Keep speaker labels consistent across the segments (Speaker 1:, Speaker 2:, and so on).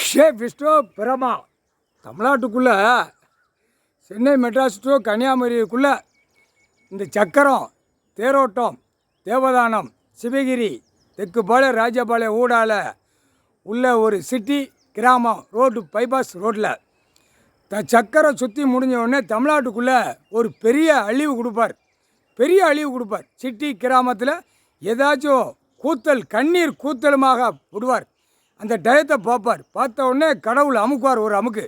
Speaker 1: விஷ்ணு பிரமா தமிழ்நாட்டுக்குள்ளே சென்னை மெட்ராஸ் டு கன்னியாகுமரிக்குள்ளே இந்த சக்கரம் தேரோட்டம் தேவதானம் சிவகிரி தெற்குபாளையம் ராஜபாளையம் ஊடால உள்ள ஒரு சிட்டி கிராமம் ரோடு பைபாஸ் ரோட்டில் சக்கரம் சுற்றி முடிஞ்ச உடனே தமிழ்நாட்டுக்குள்ளே ஒரு பெரிய அழிவு கொடுப்பார் சிட்டி கிராமத்தில் ஏதாச்சும் கூத்தல் கண்ணீர் கூத்தலுமாக விடுவார். அந்த டயத்தை பார்த்த உடனே கடவுள் அமுக்குவார் ஒரு அமுக்கு.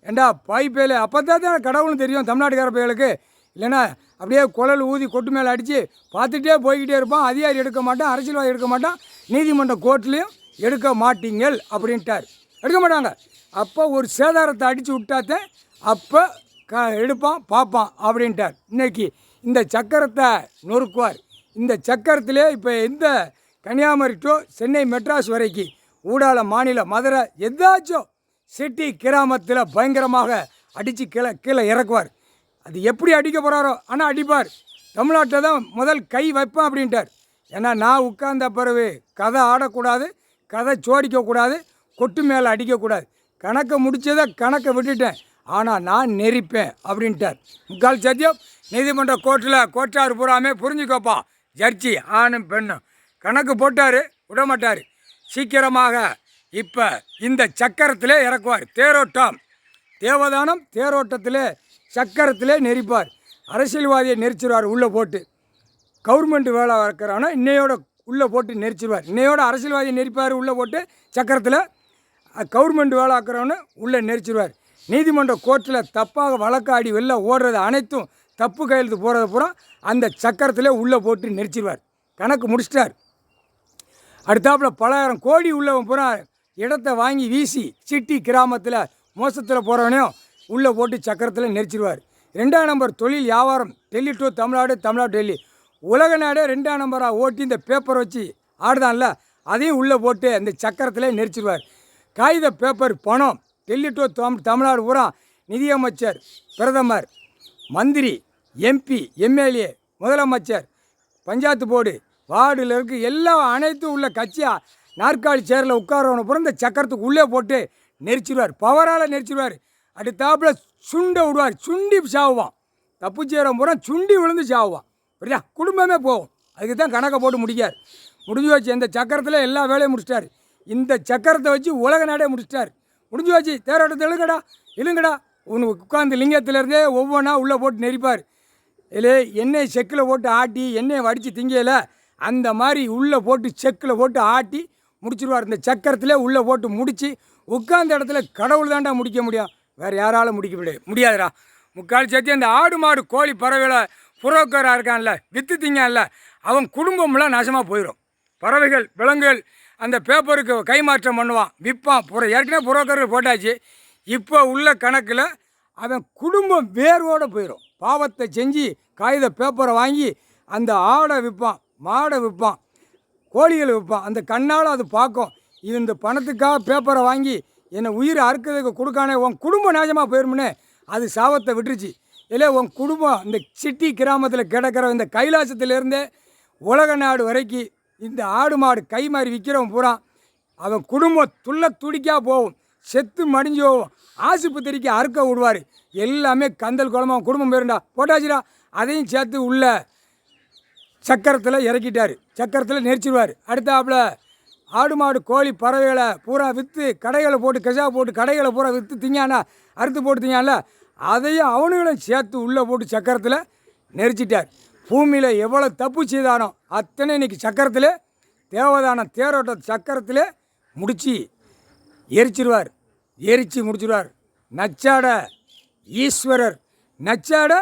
Speaker 1: ஏண்டா பாய்ப்பேல அப்போ தான் கடவுள்னு தெரியும் தமிழ்நாட்டுக்கார பயலுக்கு. இல்லைன்னா அப்படியே குழல் ஊதி கொட்டு மேலே அடித்து பார்த்துட்டே போய்கிட்டே இருப்பான். அதிகாரி எடுக்க மாட்டான், அரசியல்வாதி எடுக்க மாட்டான், நீதிமன்ற கோர்ட்லேயும் எடுக்க மாட்டீங்கள் அப்படின்ட்டார். எடுக்க மாட்டாங்க. அப்போ ஒரு சேதாரத்தை அடித்து விட்டாத்தே அப்போ எடுப்பான் பார்ப்பான் அப்படின்ட்டார். இன்றைக்கி இந்த சக்கரத்தை நொறுக்குவார். இந்த சக்கரத்திலே இப்போ இந்த கன்னியாகுமரி டு சென்னை மெட்ராஸ் வரைக்கும் ஊடால மாநில மதுரை ஏதாச்சும் சிட்டி கிராமத்தில் பயங்கரமாக அடித்து கீழே இறக்குவார். அது எப்படி அடிக்க போகிறாரோ ஆனால் அடிப்பார். தமிழ்நாட்டில் தான் முதல் கை வைப்பேன் அப்படின்ட்டார். ஏன்னா நான் உட்கார்ந்த பிறகு கதை ஆடக்கூடாது, கதை சோடிக்கக்கூடாது, கொட்டு மேலே அடிக்கக்கூடாது. கணக்கை முடித்ததை கணக்கை விட்டுட்டேன், ஆனால் நான் நெரிப்பேன் அப்படின்ட்டார். முக்கால் சத்தியம் நீதிமன்ற கோர்ட்டார் பூராமே புரிஞ்சுக்கோப்பா. ஜட்ஜி ஆணும் பெண்ணும் கணக்கு போட்டார், விடமாட்டார். சீக்கிரமாக இப்போ இந்த சக்கரத்திலே இறக்குவார். தேரோட்டம் தேவதானம் தேரோட்டத்திலே சக்கரத்திலே நெரிப்பார். அரசியல்வாதியை நெரிச்சிருவார் உள்ளே போட்டு. கவர்மெண்ட் வேலை இருக்கிறானோ இன்னையோட உள்ளே போட்டு நெரிச்சிருவார். இன்னையோட அரசியல்வாதியை நெரிப்பார் உள்ளே போட்டு சக்கரத்தில். கவர்மெண்ட் வேலை ஆக்கிறவனு உள்ளே நெரிச்சிருவார். நீதிமன்ற கோர்ட்டில் தப்பாக வழக்காடி வெளில ஓடுறது அனைத்தும் தப்பு கையெழுத்து போகிறது பூரா அந்த சக்கரத்திலே உள்ளே போட்டு நெரிச்சிருவார். கணக்கு முடிச்சிட்டார். அடுத்தாப்பில் பலாயிரம் கோடி உள்ளவன் பூரா இடத்த வாங்கி வீசி சிட்டி கிராமத்தில் மோசத்தில் போகிறவனையும் உள்ளே போட்டு சக்கரத்தில் நெரிச்சிருவார். 2ஆம் நம்பர் தொழில் வியாபாரம் டெல்லி டு தமிழ்நாடு, தமிழ்நாடு டெல்லி உலக நாடே 2ஆம் நம்பராக ஓட்டி இந்த பேப்பர் வச்சு ஆடுதான்ல அதையும் உள்ளே போட்டு அந்த சக்கரத்தில் நெரிச்சிருவார். காகித பேப்பர் பணம் டெல்லி டு தமிழ்நாடு பூரா நிதியமைச்சர், பிரதமர், மந்திரி, எம்பி, எம்எல்ஏ, முதலமைச்சர், பஞ்சாயத்து போர்டு, வார்டில் இருக்குது எல்லாம் அனைத்தும் உள்ள கட்சியாக நாற்காலி சேரில் உட்காரவனை பூரா இந்த சக்கரத்துக்கு உள்ளே போட்டு நெரிச்சிடுவார். பவரால் நெரிச்சிடுவார். அடுத்தாப்பில் சுண்டை விடுவார். சுண்டி சாவுவான். தப்பு செய்கிறவன் பூரா சுண்டி விழுந்து சாவுவான். புரியா? குடும்பமே போகும். அதுக்கு தான் கணக்கை போட்டு முடிஞ்சு வச்சு இந்த சக்கரத்தில் எல்லா வேலையும் முடிச்சிட்டார். இந்த சக்கரத்தை வச்சு உலக நாடே முடிச்சிட்டார். முடிஞ்சு வச்சு தேரோட்டத்தை இழுங்கடா ஒன்று உட்காந்து லிங்கத்திலேருந்தே ஒவ்வொன்றா உள்ளே போட்டு நெரிப்பார். இல்லை எண்ணெய் செக்கில் போட்டு ஆட்டி எண்ணெயை வடித்து திங்கையில் அந்த மாதிரி உள்ளே போட்டு செக்கில் போட்டு ஆட்டி முடிச்சிடுவார். இந்த சக்கரத்திலே உள்ளே போட்டு முடித்து உட்கார்ந்த இடத்துல கடவுள் தாண்டா முடிக்க முடியும், வேறு யாராலும் முடிக்க முடியாதுடா. முக்கால் சேர்த்து அந்த ஆடு மாடு கோழி பறவைகளை புரோக்கராக இருக்கான்ல, விற்று திங்கான்ல, அவன் குடும்பம்லாம் நாசமாக போயிடும். பறவைகள் விலங்குகள் அந்த பேப்பருக்கு கைமாற்றம் பண்ணுவான், விற்பான். ஏற்கனவே புரோக்கர்கள் போட்டாச்சு. இப்போ உள்ள கணக்கில் அவன் குடும்பம் வேரோடு போயிடும். பாவத்தை செஞ்சு காகித பேப்பரை வாங்கி அந்த ஆடை விற்பான், மாடை விற்பான், கோழிகளை விற்பான். அந்த கண்ணால் அது பார்க்கும், இந்த பணத்துக்காக பேப்பரை வாங்கி என்னை உயிரை அறுக்கிறதுக்கு கொடுக்கானே, உன் குடும்பம் நாசமாக போயிருமுன்னு அது சாபத்தை விட்டுருச்சு. இல்லை உன் குடும்பம் இந்த சிட்டி கிராமத்தில் கிடக்கிற இந்த கைலாசத்திலேருந்தே உலக நாடு வரைக்கும் இந்த ஆடு மாடு கை மாறி விற்கிறவன் பூரா அவன் குடும்பம் துடிக்கா போகும், செத்து மடிஞ்சு போகும், ஆஸ்பத்திரிக்கு அறுக்க விடுவார். எல்லாமே கந்தல் குழம்பு குடும்பம் போயிருண்டா போட்டாச்சுடா. அதையும் சேர்த்து உள்ள சக்கரத்தில் இறக்கிட்டார். சக்கரத்தில் நெரிச்சிடுவார். அடுத்தாப்பில் ஆடு மாடு கோழி பறவைகளை பூரா விற்று கடைகளை போட்டு கஷா போட்டு கடைகளை பூரா விற்று திங்கானா அறுத்து போட்டு திங்கான்ல அதையும் அவனுங்களும் சேர்த்து உள்ளே போட்டு சக்கரத்தில் நெரிச்சிட்டார். பூமியில் எவ்வளோ தப்பு செய்தானோ அத்தனை இன்றைக்கி சக்கரத்தில் தேவதான தேரோட்ட சக்கரத்தில் முடித்து எரிச்சிடுவார். எரித்து முடிச்சிடுவார். நச்சாட ஈஸ்வரர், நச்சாட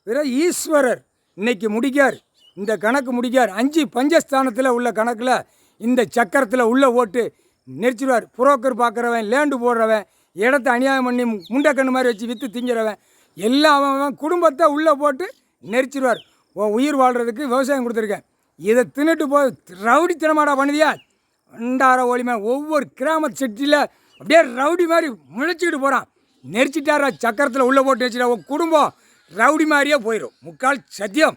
Speaker 1: பிற ஈஸ்வரர் இன்றைக்கி முடிக்கார். இந்த கணக்கு முடிக்கார். 5 பஞ்சஸ்தானத்தில் உள்ள கணக்கில் இந்த சக்கரத்தில் உள்ளே போட்டு நெரிச்சிடுவார். புரோக்கர் பார்க்குறவன், லேண்டு போடுறவன், இடத்த அநியாயம் பண்ணி முண்டைக்கண்ணு மாதிரி வச்சு விற்று திங்கிறவன் எல்லாம் அவன் குடும்பத்தை உள்ளே போட்டு நெரிச்சிடுவார். உயிர் வாழ்கிறதுக்கு விவசாயம் கொடுத்துருக்கேன், இதை தின்னுட்டு போய் ரவுடித்தனமாடா பண்ணுதியா அண்டார ஒளிமே ஒவ்வொரு கிராம செட்டியில் அப்படியே ரவுடி மாதிரி முளைச்சிக்கிட்டு போகிறான். நெரிச்சிட்டாரா சக்கரத்தில் உள்ளே போட்டு நெரிச்சிட்டா உன் குடும்பம் ரவுடி மாதிரியே போயிடும். முக்கால் சத்தியம்.